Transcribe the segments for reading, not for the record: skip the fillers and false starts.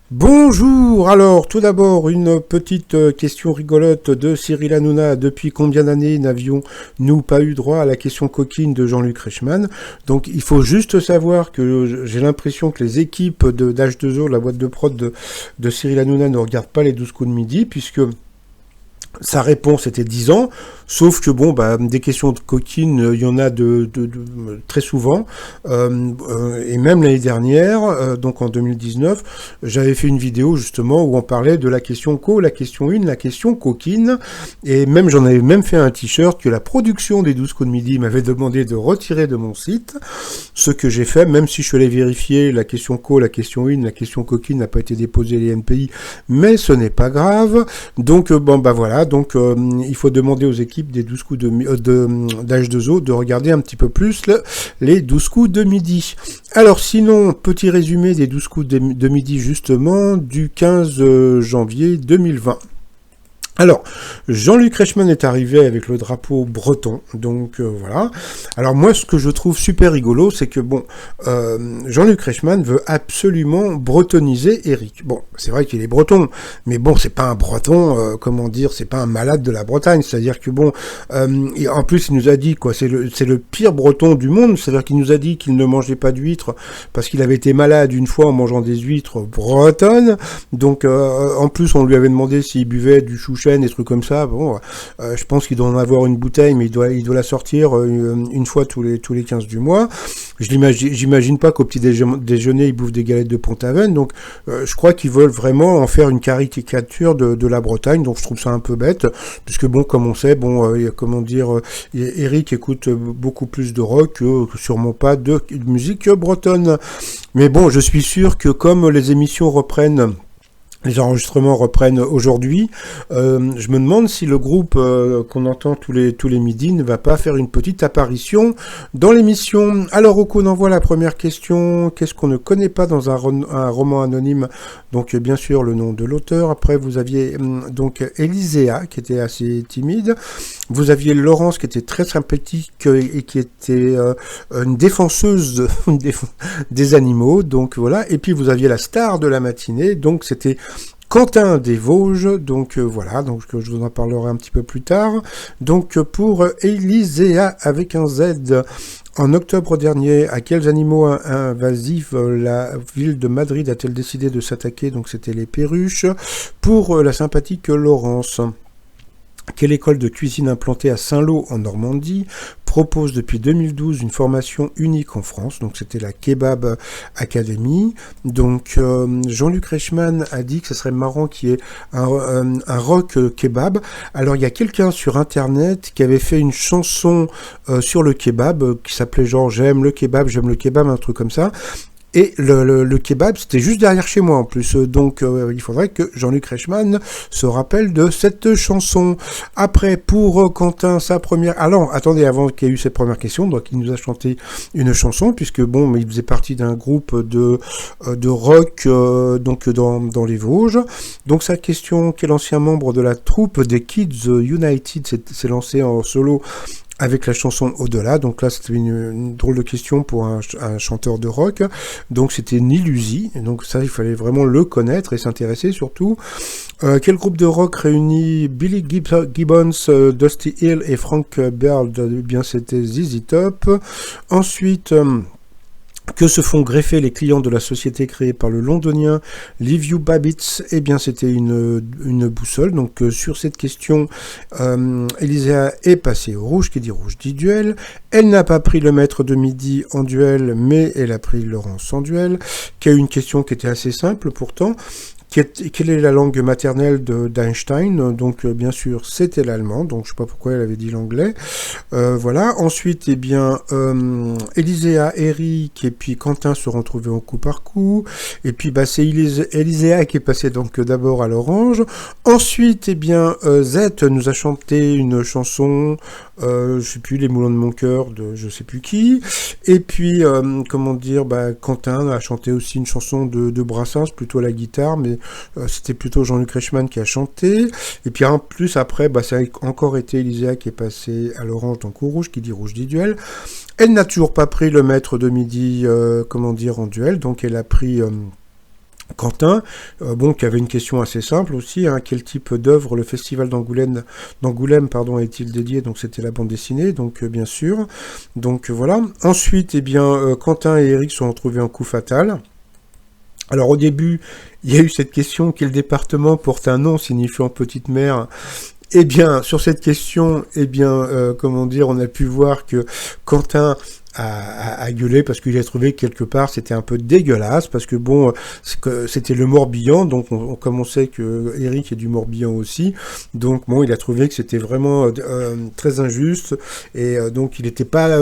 Bonjour, alors tout d'abord une petite question rigolote de Cyril Hanouna. Depuis combien d'années n'avions-nous pas eu droit à la question coquine de Jean-Luc Reichmann? Donc il faut juste savoir que j'ai l'impression que les équipes d'H2O, la boîte de prod de Cyril Hanouna, ne regardent pas les 12 coups de midi, puisque sa réponse était 10 ans, sauf que bon, des questions de coquines, il y en a très souvent, et même l'année dernière, donc en 2019, j'avais fait une vidéo justement où on parlait de la question la question 1, la question coquine, et même j'en avais même fait un t-shirt que la production des 12 coups de midi m'avait demandé de retirer de mon site, ce que j'ai fait, même si je suis allé vérifier la question la question 1, la question coquine n'a pas été déposée à l'INPI, mais ce n'est pas grave, donc voilà. Donc il faut demander aux équipes des 12 coups d'H2O de regarder un petit peu plus les 12 coups de midi. Alors sinon, petit résumé des 12 coups de midi justement du 15 janvier 2020. Alors, Jean-Luc Reichmann est arrivé avec le drapeau breton, donc voilà. Alors moi, ce que je trouve super rigolo, c'est que Jean-Luc Reichmann veut absolument bretoniser Eric. Bon, c'est vrai qu'il est breton, mais bon, c'est pas un breton, c'est pas un malade de la Bretagne. C'est-à-dire que en plus, il nous a dit quoi, c'est le pire breton du monde. C'est-à-dire qu'il nous a dit qu'il ne mangeait pas d'huîtres parce qu'il avait été malade une fois en mangeant des huîtres bretonnes. Donc, en plus, on lui avait demandé s'il buvait du chouchet, des trucs comme ça. Bon, je pense qu'il doit en avoir une bouteille, mais il doit la sortir une fois tous les 15 du mois. J'imagine pas qu'au petit déjeuner, ils bouffent des galettes de Pont-Aven. Donc, je crois qu'ils veulent vraiment en faire une caricature de la Bretagne. Donc, je trouve ça un peu bête, puisque comme on sait, Eric écoute beaucoup plus de rock que sûrement pas de musique bretonne. Mais bon, je suis sûr que comme les émissions reprennent, les enregistrements reprennent aujourd'hui. Je me demande si le groupe qu'on entend tous les midis ne va pas faire une petite apparition dans l'émission. Alors, on envoie la première question. Qu'est-ce qu'on ne connaît pas dans un roman anonyme? Donc, bien sûr, le nom de l'auteur. Après, vous aviez donc Élyséa, qui était assez timide. Vous aviez Laurence, qui était très sympathique et qui était une défenseuse des animaux. Donc, voilà. Et puis, vous aviez la star de la matinée. Donc, c'était Quentin des Vosges, donc voilà, donc je vous en parlerai un petit peu plus tard. Donc pour Élyséa avec un Z, en octobre dernier, à quels animaux invasifs la ville de Madrid a-t-elle décidé de s'attaquer? Donc c'était les perruches. Pour la sympathique Laurence, quelle école de cuisine implantée à Saint-Lô en Normandie propose depuis 2012 une formation unique en France? Donc c'était la Kebab Academy. Donc Jean-Luc Reichmann a dit que ce serait marrant qu'il y ait un rock kebab. Alors il y a quelqu'un sur internet qui avait fait une chanson sur le kebab qui s'appelait genre j'aime le kebab, un truc comme ça. Et le kebab, c'était juste derrière chez moi en plus. Donc il faudrait que Jean-Luc Reichmann se rappelle de cette chanson. Après, pour Quentin, sa première... Alors, attendez, avant qu'il y ait eu cette première question, donc il nous a chanté une chanson, puisque il faisait partie d'un groupe de rock dans les Vosges. Donc sa question, quel ancien membre de la troupe des Kids United s'est lancé en solo avec la chanson Au-delà? Donc là, c'était une drôle de question pour un chanteur de rock. Donc c'était Nilusi. Donc ça, il fallait vraiment le connaître et s'intéresser surtout. Quel groupe de rock réunit Billy Gibbons, Dusty Hill et Frank Beard? Eh bien, c'était ZZ Top. Ensuite... que se font greffer les clients de la société créée par le londonien Liviu Babitz? Eh bien, c'était une boussole. Donc, sur cette question, Élyséa est passée au rouge, qui dit rouge dit duel. Elle n'a pas pris le maître de midi en duel, mais elle a pris Laurence en duel, qui a eu une question qui était assez simple pourtant. Quelle est la langue maternelle d'Einstein? Donc bien sûr c'était l'allemand, donc je sais pas pourquoi elle avait dit l'anglais. Voilà. Ensuite Élyséa, Eric et puis Quentin se sont retrouvés en coup par coup. Et puis c'est Élyséa qui est passée donc d'abord à l'orange. Ensuite Z nous a chanté une chanson, je sais plus, Les Moulins de mon cœur de je sais plus qui. Et puis Quentin a chanté aussi une chanson de Brassens, plutôt à la guitare, mais c'était plutôt Jean-Luc Reichmann qui a chanté. Et puis en plus après, ça a encore été Élyséa qui est passée à l'orange, donc au rouge, qui dit rouge dit duel. Elle n'a toujours pas pris le maître de midi en duel, donc elle a pris Quentin, bon, qui avait une question assez simple aussi, hein, quel type d'œuvre le festival d'Angoulême pardon, est-il dédié? Donc c'était la bande dessinée, donc bien sûr. Donc voilà. Ensuite, eh bien, Quentin et Eric sont retrouvés en coup fatal. Alors au début, il y a eu cette question, quel département porte un nom signifiant petite mer? Eh bien, sur cette question, eh bien, comment dire, on a pu voir que Quentin a gueulé parce qu'il a trouvé que quelque part c'était un peu dégueulasse, parce que bon, c'était le Morbihan, donc comme on sait que Eric est du Morbihan aussi, donc bon, il a trouvé que c'était vraiment très injuste, et donc il n'était pas,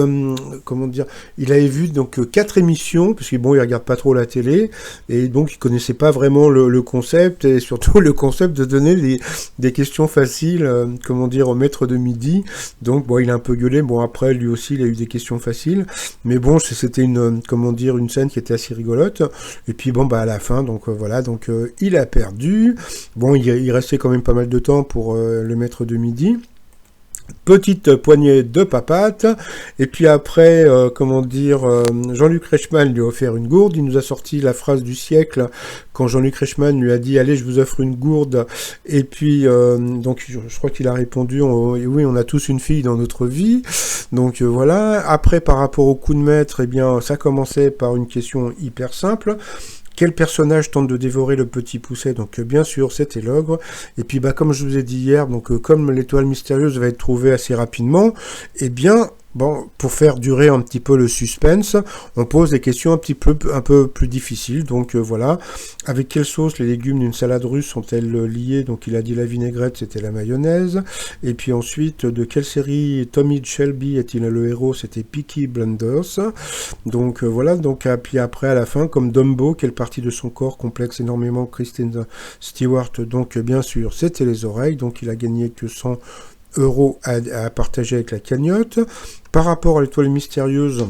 comment dire, il avait vu donc 4 émissions, parce que bon, il regarde pas trop la télé, et donc il connaissait pas vraiment le concept, et surtout le concept de donner des questions faciles, comment dire, au maître de midi, donc bon, il a un peu gueulé, bon après lui aussi il a eu des questions faciles, mais bon, c'était une, comment dire, une scène qui était assez rigolote. Et puis bon, bah à la fin, donc voilà, donc il a perdu. Bon, il restait quand même pas mal de temps pour le maître de midi. Petite poignée de papates, et puis après, comment dire, Jean-Luc Reichmann lui a offert une gourde, il nous a sorti la phrase du siècle, quand Jean-Luc Reichmann lui a dit « Allez, je vous offre une gourde », et puis, donc je crois qu'il a répondu « Oui, on a tous une fille dans notre vie », donc voilà. Après, par rapport au coup de maître, eh bien, ça commençait par une question hyper simple. Quel personnage tente de dévorer le petit pousset? Donc bien sûr, c'était l'ogre. Et puis bah comme je vous ai dit hier, donc comme l'étoile mystérieuse va être trouvée assez rapidement, eh bien bon, pour faire durer un petit peu le suspense, on pose des questions un peu plus difficiles. Donc voilà, avec quelle sauce les légumes d'une salade russe sont-elles liés? Donc il a dit la vinaigrette, c'était la mayonnaise. Et puis ensuite, de quelle série Tommy Shelby est-il le héros? C'était Peaky Blinders. Donc voilà, donc puis après à la fin, comme Dumbo, quelle partie de son corps complexe énormément Kristen Stewart? Donc bien sûr, c'était les oreilles. Donc il a gagné que 100 € à partager avec la cagnotte. Par rapport à l'étoile mystérieuse,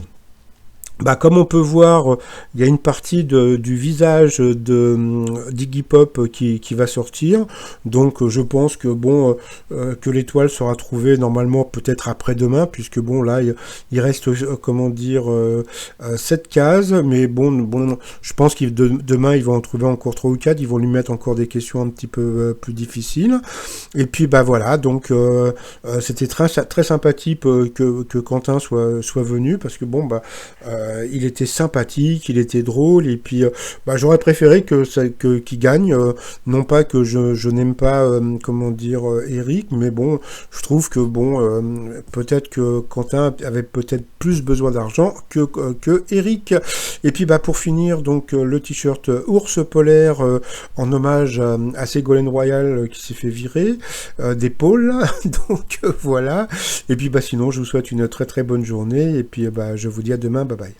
bah, comme on peut voir, il y a une partie du visage d'Iggy Pop qui va sortir. Donc je pense que bon, que l'étoile sera trouvée normalement peut-être après-demain, puisque bon là il reste comment dire 7 cases, mais bon je pense que demain ils vont en trouver encore 3 ou 4, ils vont lui mettre encore des questions un petit peu plus difficiles. Et puis bah voilà, donc c'était très sympathique que Quentin soit venu, parce que bon bah il était sympathique, il était drôle, et puis bah, j'aurais préféré qu'il gagne, non pas que je n'aime pas, comment dire, Eric, mais bon, je trouve que bon, peut-être que Quentin avait peut-être plus besoin d'argent que Eric. Et puis bah pour finir, donc le t-shirt ours polaire en hommage à Ségolène Royal qui s'est fait virer des pôles, donc voilà. Et puis bah sinon, je vous souhaite une très très bonne journée, et puis bah je vous dis à demain, bye bye.